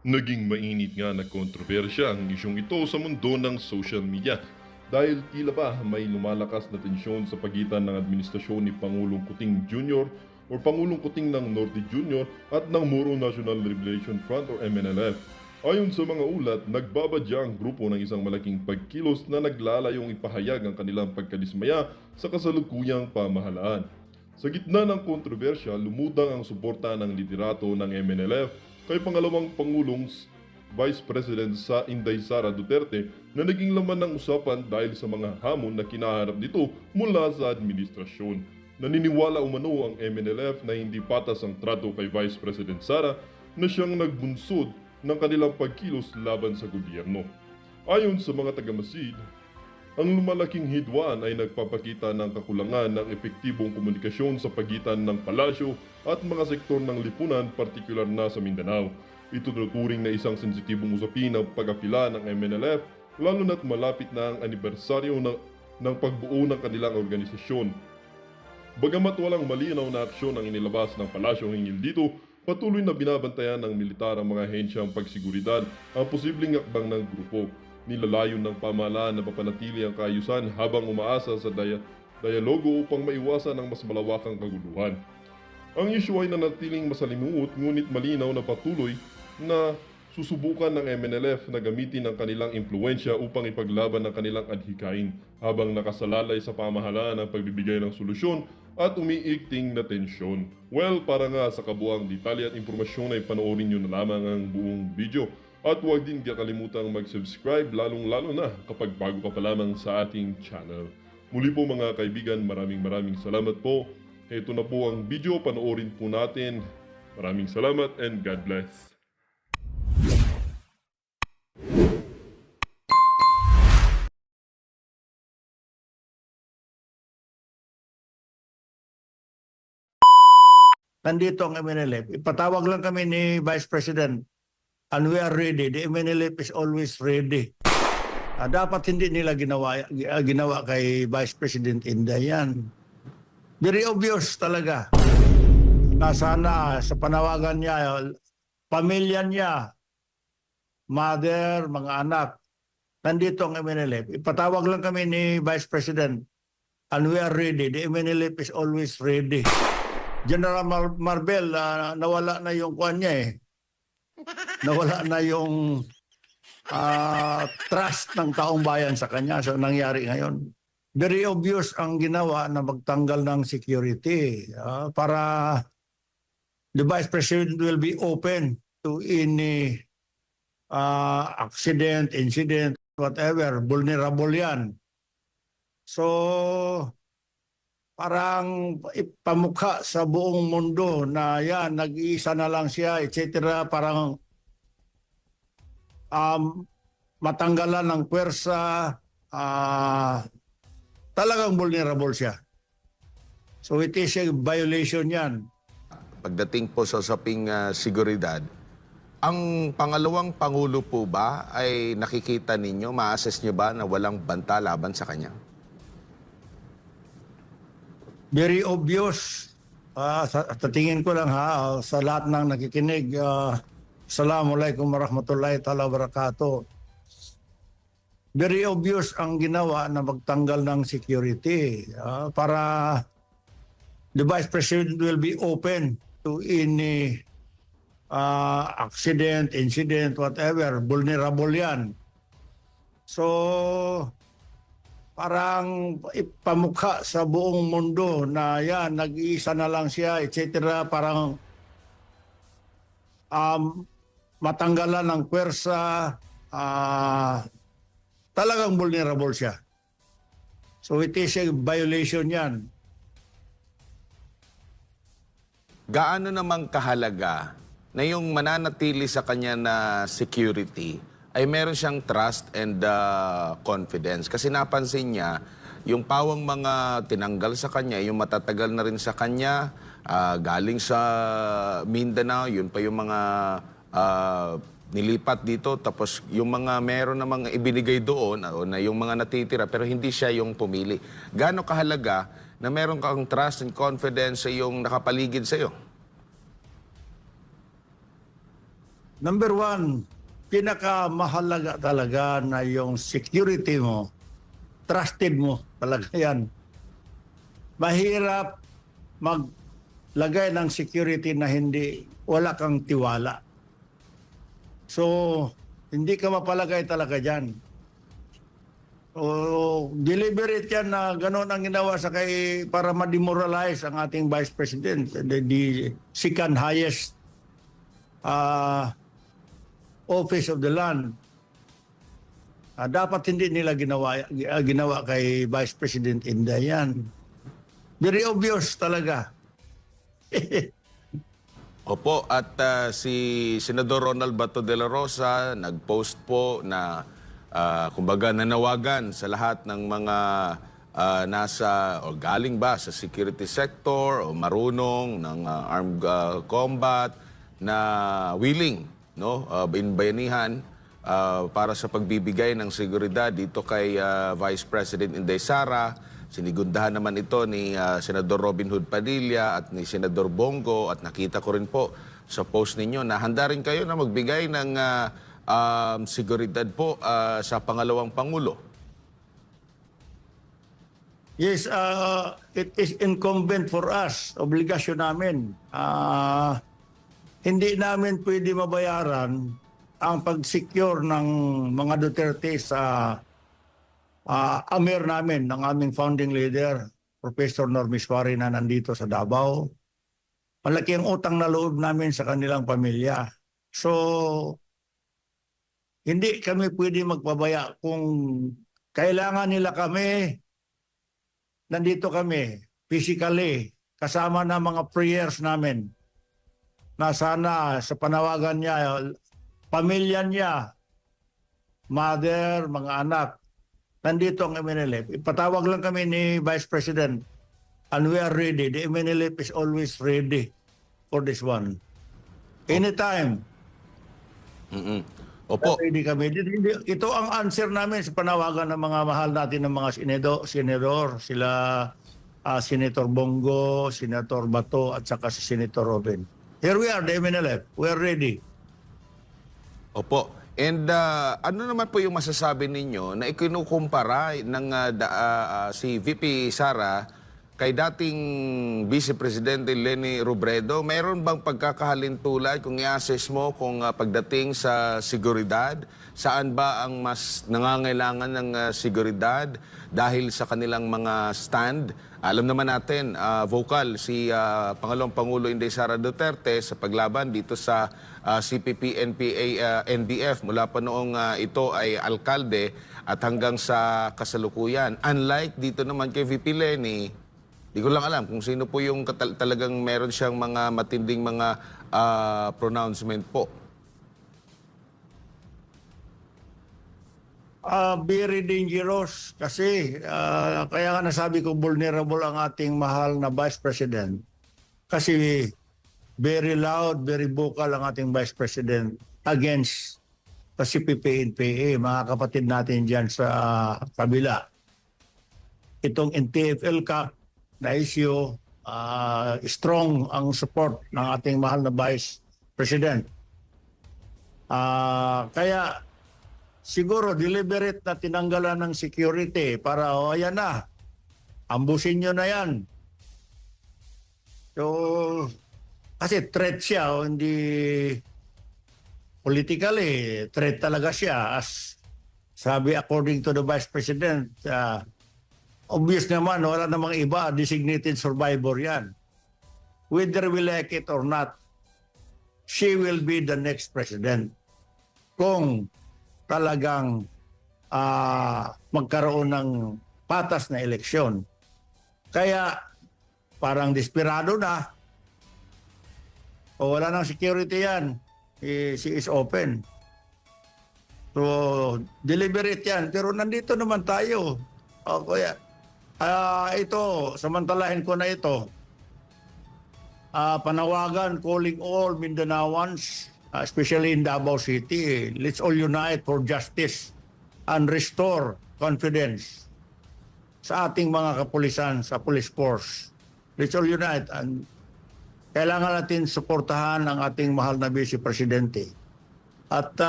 Naging mainit nga na kontrobersya ang isyong ito sa mundo ng social media dahil tila ba may lumalakas na tensyon sa pagitan ng administrasyon ni Pangulong Kuting Jr. o Pangulong Kuting ng Norte Jr. at ng Moro National Liberation Front o MNLF. Ayon sa mga ulat, nagbabadya ang grupo ng isang malaking pagkilos na naglalayong ipahayag ang kanilang pagkadismaya sa kasalukuyang pamahalaan. Sa gitna ng kontrobersya, lumudang ang suporta ng liderato ng MNLF kay pangalawang Pangulong Vice President sa Inday Sara Duterte na naging laman ng usapan dahil sa mga hamon na kinaharap nito mula sa administrasyon. Naniniwala umano ang MNLF na hindi patas ang trato kay Vice President Sara na siyang nagbunsod ng kanilang pagkilos laban sa gobyerno. Ayon sa mga taga-Masid, ang lumalaking hidwaan ay nagpapakita ng kakulangan ng epektibong komunikasyon sa pagitan ng palasyo at mga sektor ng lipunan, partikular na sa Mindanao. Ito tuturing na isang sensitibong usapin ng pag-apila ng MNLF, lalo na't malapit na ang anibersaryo ng pagbuo ng kanilang organisasyon. Bagamat walang malinaw na aksyon ang inilabas ng palasyo hinggil dito, patuloy na binabantayan ng militar ang mga hensyang pagsiguridad ang posibleng akbang ng grupo. Nilalayon ng pamahalaan na mapanatili ang kaayusan habang umaasa sa dialogo upang maiwasan ang mas malawakang kaguluhan. Ang isyu ay nanatiling masalimuot ngunit malinaw na patuloy na susubukan ng MNLF na gamitin ang kanilang impluensya upang ipaglaban ang kanilang adhikain habang nakasalalay sa pamahalaan ang pagbibigay ng solusyon at umiikting na tensyon. Well, para nga sa kabuang detalye at impormasyon ay panoorin nyo na lamang ang buong video. At huwag din kakalimutang mag-subscribe lalong-lalo na kapag bago ka pa lamang sa ating channel. Muli po mga kaibigan, maraming salamat po. Ito na po ang video, panoorin po natin. Maraming salamat and God bless. Nandito ang MNLF. Ipatawag lang kami ni Vice President and we are ready. The MNLF is always ready. Dapat hindi nila ginawa kay Vice President Inday yan. Very obvious talaga. Na sana sa panawagan niya, pamilya niya, mother, mga anak, nandito ang MNLF. Ipatawag lang kami ni Vice President and we are ready. The MNLF is always ready. General Marbel, nawala na yung kuwan niya eh. Nawala na yung trust ng taong bayan sa kanya sa nangyari ngayon. Very obvious ang ginawa na magtanggal ng security para the Vice President will be open to any accident, incident, whatever. Vulnerable yan. So, parang ipamukha sa buong mundo na yan, nag-iisa na lang siya, etc. Parang matanggalan ng pwersa, talagang vulnerable siya. So it is a violation yan. Pagdating po sa usaping seguridad, ang pangalawang Pangulo po ba ay nakikita ninyo, ma-assess nyo ba na walang banta laban sa kanya? Very obvious. Sa tingin ko lang sa lahat ng nakikinig, Assalamualaikum warahmatullahi ta'ala wabarakatuh. Very obvious ang ginawa na magtanggal ng security para the Vice President will be open to any accident, incident, whatever. Vulnerable yan. So, parang ipamukha sa buong mundo na yan, nag-iisa na lang siya, etc. Parang matanggalan ng pwersa, talagang vulnerable siya. So it is a violation yan. Gaano namang kahalaga na yung mananatili sa kanya na security ay meron siyang trust and confidence. Kasi napansin niya, yung pawang mga tinanggal sa kanya, yung matatagal na rin sa kanya, galing sa Mindanao, yun pa yung mga nilipat dito. Tapos yung mga meron namang ibinigay doon, na yung mga natitira, pero hindi siya yung pumili. Gaano kahalaga na meron kang trust and confidence sa yung nakapaligid sa iyo? Number one, pinakamahalaga talaga na yung security mo, trusted mo talaga yan. Mahirap maglagay ng security na wala kang tiwala. So, hindi ka mapalagay talaga dyan. O, deliberate yan na gano'n ang ginawa para ma-demoralize ang ating Vice President, the second highest office of the land. Dapat hindi nila ginawa kay Vice President Inday yan. Very obvious talaga. Opo, at si Senador Ronald Bato de la Rosa nag-post po na kumbaga nanawagan sa lahat ng mga nasa o galing ba sa security sector o marunong ng armed combat na willing, no, bayanihan para sa pagbibigay ng seguridad dito kay Vice President Inday Sara. Sinigundahan naman ito ni Senador Robin Hood Padilla at ni Senador Bongo, at nakita ko rin po sa post ninyo na handa rin kayo na magbigay ng seguridad po sa pangalawang Pangulo. Yes, it is incumbent for us, obligasyon namin. Hindi namin pwede mabayaran ang pag-secure ng mga Duterte sa amir namin, ng aming founding leader, Professor Normis Suarez, na nandito sa Davao. Malaki ang utang na loob namin sa kanilang pamilya. So, hindi kami pwede magpabaya. Kung kailangan nila kami, nandito kami, physically, kasama na mga prayers namin, na sana sa panawagan niya, pamilya niya, mother, mga anak, nandito ang MNLF. Ipatawag lang kami ni Vice President, and we are ready. The MNLF is always ready for this one. Anytime. Opo. Ready kami. Ito ang answer namin sa panawagan ng mga mahal natin ng mga senador. Sila Senator Bongo, Senator Bato, at saka si Senator Robin. Here we are, the MNLF. We are ready. Opo. And ano naman po yung masasabi ninyo na ikinukumpara ng si VP Sara kay dating Vice Presidente Leni Robredo? Mayroon bang pagkakahalintulad kung i-assess mo kung pagdating sa seguridad, saan ba ang mas nangangailangan ng seguridad dahil sa kanilang mga stand? Alam naman natin, vocal si Pangalawang Pangulo Inday Sara Duterte sa paglaban dito sa CPP, NPA, NBF mula pa noong ito ay alkalde at hanggang sa kasalukuyan. Unlike dito naman kay VP Leni, di ko lang alam kung sino po yung talagang meron siyang mga matinding mga pronouncement po. Very dangerous kasi kaya nga nasabi ko vulnerable ang ating mahal na Vice President kasi very loud, very vocal ang ating Vice President against the CPP, NPA, mga kapatid natin dyan sa kabila. Itong NTFL Cup na issue, strong ang support ng ating mahal na Vice President. Kaya siguro deliberate na tinanggalan ng security para ayan na, ambusin nyo na yan. So, kasi threat siya, hindi politically, threat talaga siya. As sabi according to the Vice President, obvious naman, wala namang iba, designated survivor yan. Whether we like it or not, she will be the next president. Kung talagang magkaroon ng patas na eleksyon. Kaya parang desperado na. O wala nang security yan. She is open. So, deliberate yan. Pero nandito naman tayo. O kaya, ito, samantalahin ko na ito. Panawagan, calling all Mindanaoans, especially in Davao City, let's all unite for justice and restore confidence sa ating mga kapulisan, sa police force. Let's all unite, and kailangan natin suportahan ang ating mahal na Vice Presidente At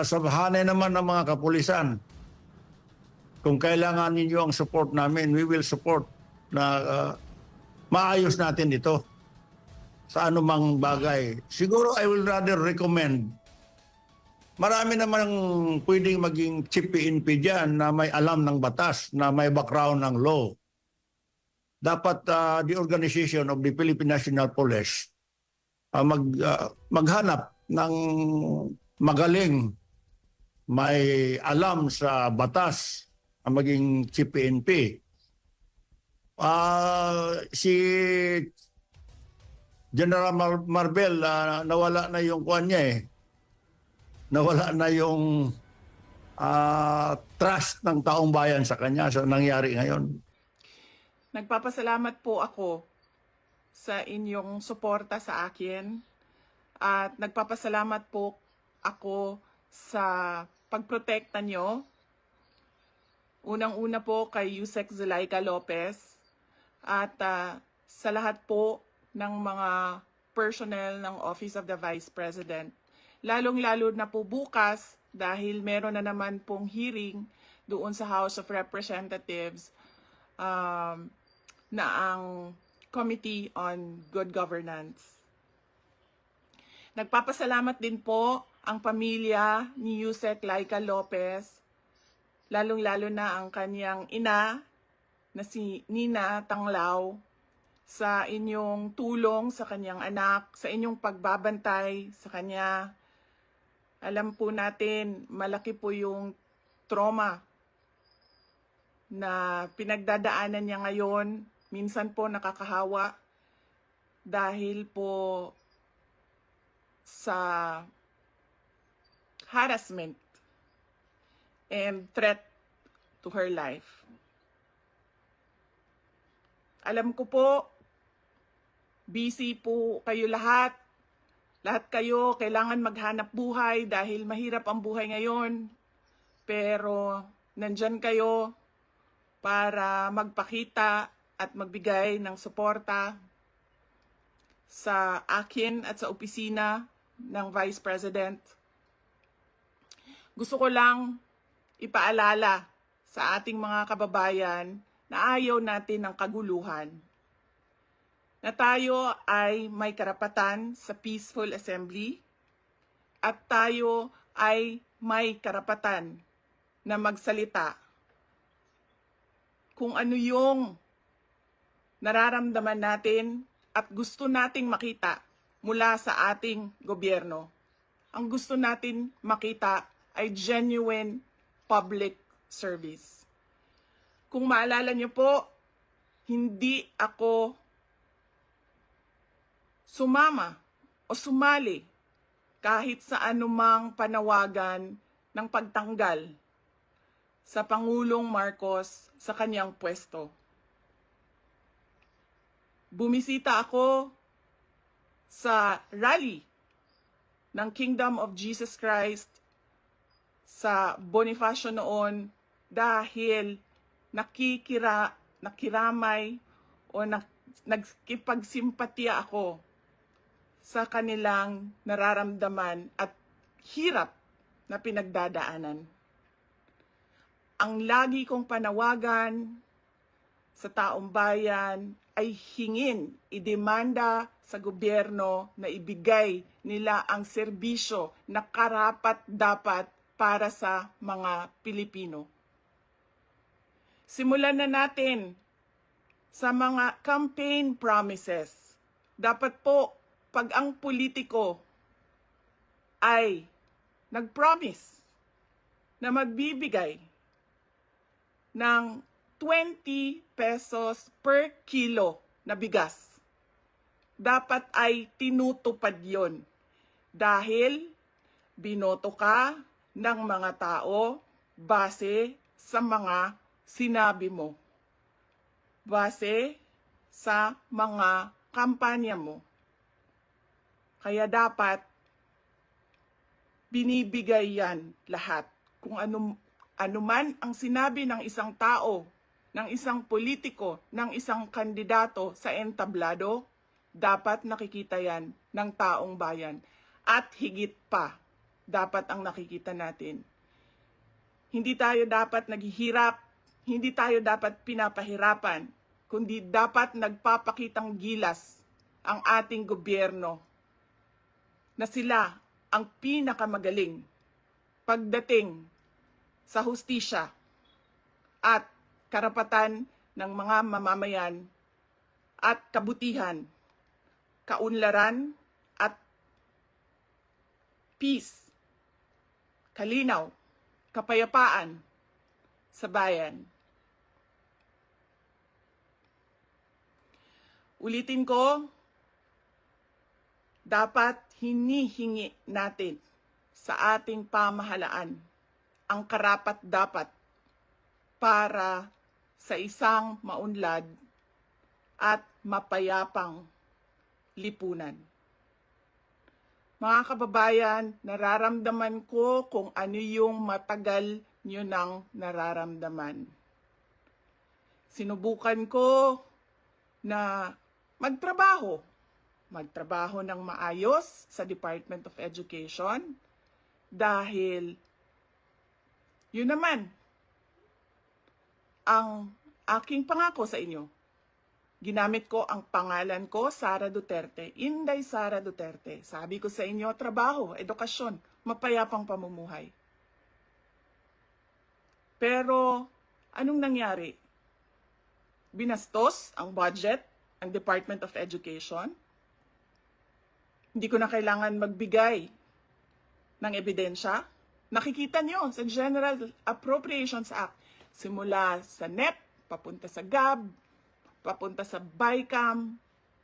sa hanay naman ng mga kapulisan, kung kailangan ninyo ang support namin, we will support na maayos natin ito sa anumang bagay. Siguro I will rather recommend, marami namang pwedeng maging chief PNP dyan na may alam ng batas, na may background ng law. Dapat the organization of the Philippine National Police maghanap ng magaling, may alam sa batas ang maging chief PNP. Si General Marbel, nawala na yung kuwan niya eh. Nawala na yung trust ng taong bayan sa kanya sa nangyari ngayon. Nagpapasalamat po ako sa inyong suporta sa akin at nagpapasalamat po ako sa pagprotekta nyo. Unang-una po kay Yusek Zulaika Lopez at sa lahat po ng mga personnel ng Office of the Vice President. Lalong-lalo na po bukas dahil meron na naman pong hearing doon sa House of Representatives na ang Committee on Good Governance. Nagpapasalamat din po ang pamilya ni Yusek Laika Lopez, lalong-lalo na ang kanyang ina na si Nina Tanglao, sa inyong tulong sa kanyang anak, sa inyong pagbabantay sa kanya. Alam po natin, malaki po yung trauma na pinagdadaanan niya ngayon. Minsan po nakakahawa dahil po sa harassment and threat to her life. Alam ko po, busy po kayo lahat. Lahat kayo kailangan maghanap buhay dahil mahirap ang buhay ngayon. Pero nandyan kayo para magpakita at magbigay ng suporta sa akin at sa opisina ng Vice President. Gusto ko lang ipaalala sa ating mga kababayan na ayaw natin ng kaguluhan. Na tayo ay may karapatan sa peaceful assembly at tayo ay may karapatan na magsalita kung ano yung nararamdaman natin at gusto nating makita mula sa ating gobyerno. Ang gusto natin makita ay genuine public service. Kung maalala niyo po, hindi ako sumama o sumali kahit sa anumang panawagan ng pagtanggal sa Pangulong Marcos sa kanyang pwesto. Bumisita ako sa rally ng Kingdom of Jesus Christ sa Bonifacio noon dahil nakiramay o nagkipagsimpatiya ako sa kanilang nararamdaman at hirap na pinagdadaanan. Ang lagi kong panawagan sa taong bayan ay hingin, idemanda sa gobyerno na ibigay nila ang serbisyo na karapat-dapat para sa mga Pilipino. Simulan na natin sa mga campaign promises. Dapat po, pag ang politiko ay nag-promise na magbibigay ng 20 pesos per kilo na bigas, dapat ay tinutupad yon dahil binoto ka ng mga tao base sa mga sinabi mo, base sa mga kampanya mo. Kaya dapat binibigay yan lahat. Kung ano man ang sinabi ng isang tao, ng isang politiko, ng isang kandidato sa entablado, dapat nakikita yan ng taong bayan. At higit pa, dapat ang nakikita natin. Hindi tayo dapat naghihirap, hindi tayo dapat pinapahirapan, kundi dapat nagpapakitang gilas ang ating gobyerno na sila ang pinakamagaling pagdating sa hustisya at karapatan ng mga mamamayan at kabutihan, kaunlaran at peace, kalinaw, kapayapaan sa bayan. Ulitin ko, dapat hinihingi natin sa ating pamahalaan ang karapat-dapat para sa isang maunlad at mapayapang lipunan. Mga kababayan, nararamdaman ko kung ano yung matagal nyo nang nararamdaman. Sinubukan ko na magtrabaho ng maayos sa Department of Education dahil yun naman ang aking pangako sa inyo. Ginamit ko ang pangalan ko, Sara Duterte, Inday Sara Duterte. Sabi ko sa inyo, trabaho, edukasyon, mapayapang pamumuhay. Pero anong nangyari? Binastos ang budget, ang Department of Education. Hindi ko na kailangan magbigay ng ebidensya. Nakikita nyo sa General Appropriations Act, simula sa NEP, papunta sa GAB, papunta sa BICAM,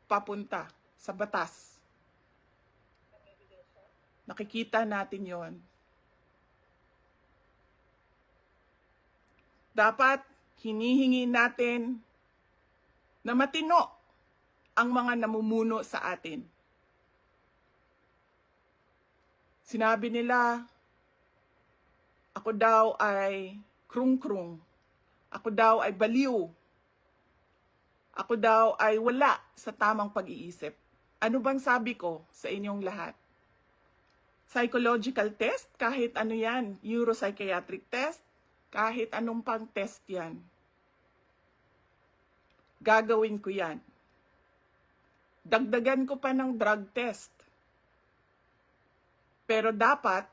papunta sa batas. Nakikita natin yon. Dapat hinihingi natin na matino ang mga namumuno sa atin. Sinabi nila, ako daw ay krung-krung. Ako daw ay baliw. Ako daw ay wala sa tamang pag-iisip. Ano bang sabi ko sa inyong lahat? Psychological test, kahit ano yan, neuropsychiatric test, kahit anong pang test yan. Gagawin ko yan. Dagdagan ko pa ng drug test. Pero dapat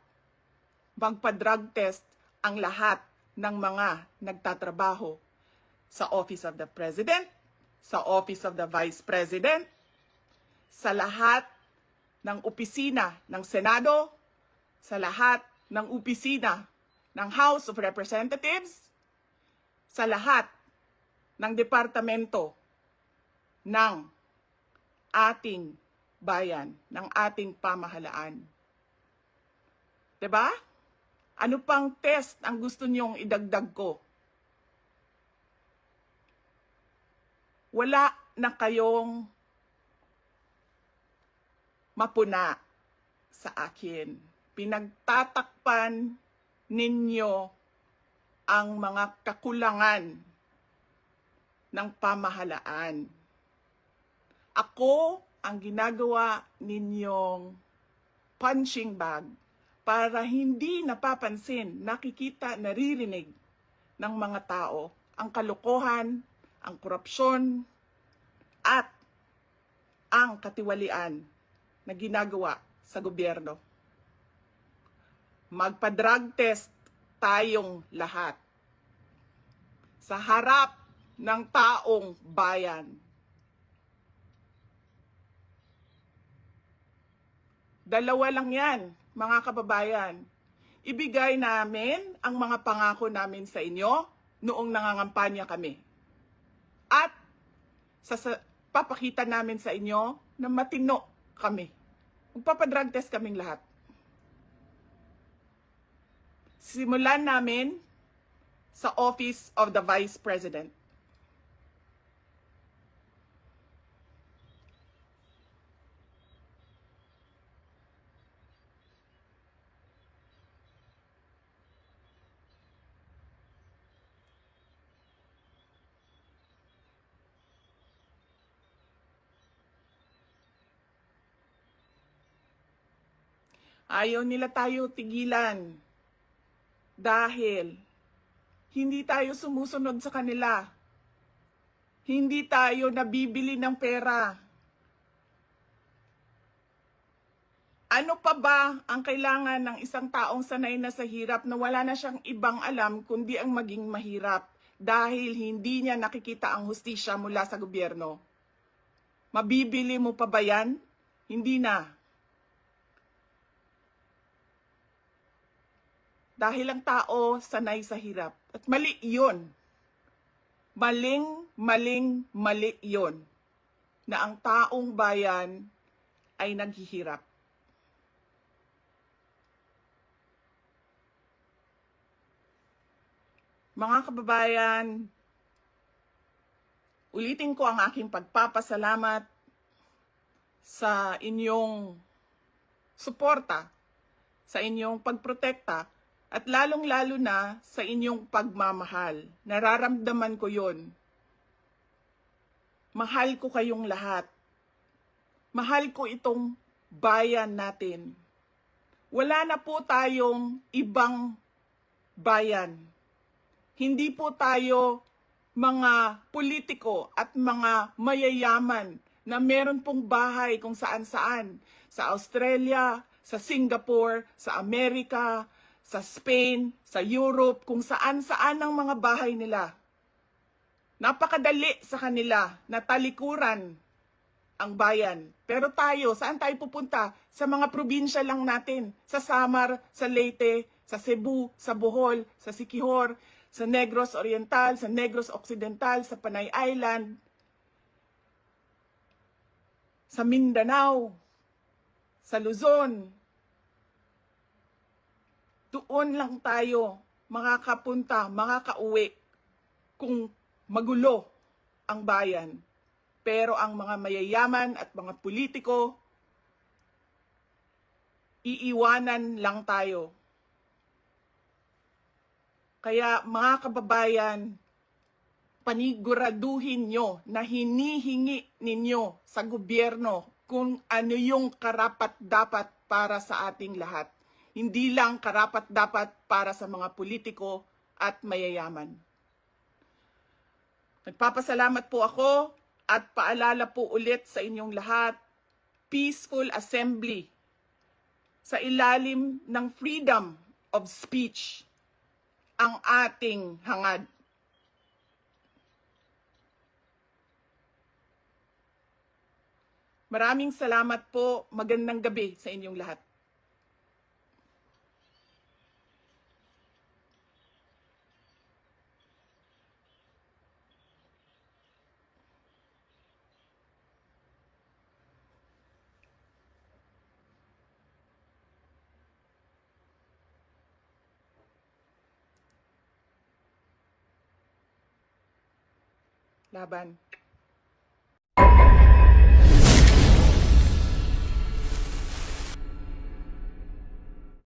magpa-drug test ang lahat ng mga nagtatrabaho sa Office of the President, sa Office of the Vice President, sa lahat ng opisina ng Senado, sa lahat ng opisina ng House of Representatives, sa lahat ng departamento ng ating bayan, ng ating pamahalaan. 'Di ba? Ano pang test ang gusto niyong idagdag ko? Wala na kayong mapuna sa akin. Pinagtatakpan ninyo ang mga kakulangan ng pamahalaan. Ako ang ginagawa ninyong punching bag para hindi napapansin, nakikita, naririnig ng mga tao ang kalokohan, ang korupsyon, at ang katiwalian na ginagawa sa gobyerno. Magpa-drug test tayong lahat sa harap ng taong bayan. Dalawa lang yan, mga kababayan. Ibigay namin ang mga pangako namin sa inyo noong nangangampanya kami. At papakita namin sa inyo na matino kami. Magpapadrug test kaming lahat. Simulan namin sa Office of the Vice President. Ayaw nila tayo tigilan dahil hindi tayo sumusunod sa kanila. Hindi tayo nabibili ng pera. Ano pa ba ang kailangan ng isang taong sanay na sa hirap na wala na siyang ibang alam kundi ang maging mahirap dahil hindi niya nakikita ang hustisya mula sa gobyerno? Mabibili mo pa ba yan? Hindi na. Dahil ang tao sanay sa hirap. At mali yun. Mali yun. Na ang taong bayan ay naghihirap. Mga kababayan, ulitin ko ang aking pagpapasalamat sa inyong suporta, sa inyong pagprotekta, at lalong-lalo na sa inyong pagmamahal. Nararamdaman ko yon. Mahal ko kayong lahat. Mahal ko itong bayan natin. Wala na po tayong ibang bayan. Hindi po tayo mga politiko at mga mayayaman na meron pong bahay kung saan-saan. Sa Australia, sa Singapore, sa Amerika, sa Spain, sa Europe, kung saan-saan ang mga bahay nila. Napakadali sa kanila na talikuran ang bayan. Pero tayo, saan tayo pupunta? Sa mga probinsya lang natin. Sa Samar, sa Leyte, sa Cebu, sa Bohol, sa Siquijor, sa Negros Oriental, sa Negros Occidental, sa Panay Island, sa Mindanao, sa Luzon. Doon lang tayo makakapunta, makakauwi kung magulo ang bayan. Pero ang mga mayayaman at mga politiko, iiwanan lang tayo. Kaya mga kababayan, paniguraduhin nyo na hinihingi ninyo sa gobyerno kung ano yung karapat-dapat para sa ating lahat. Hindi lang karapat-dapat para sa mga politiko at mayayaman. Nagpapasalamat po ako at paalala po ulit sa inyong lahat, peaceful assembly sa ilalim ng freedom of speech ang ating hangad. Maraming salamat po. Magandang gabi sa inyong lahat. Laban.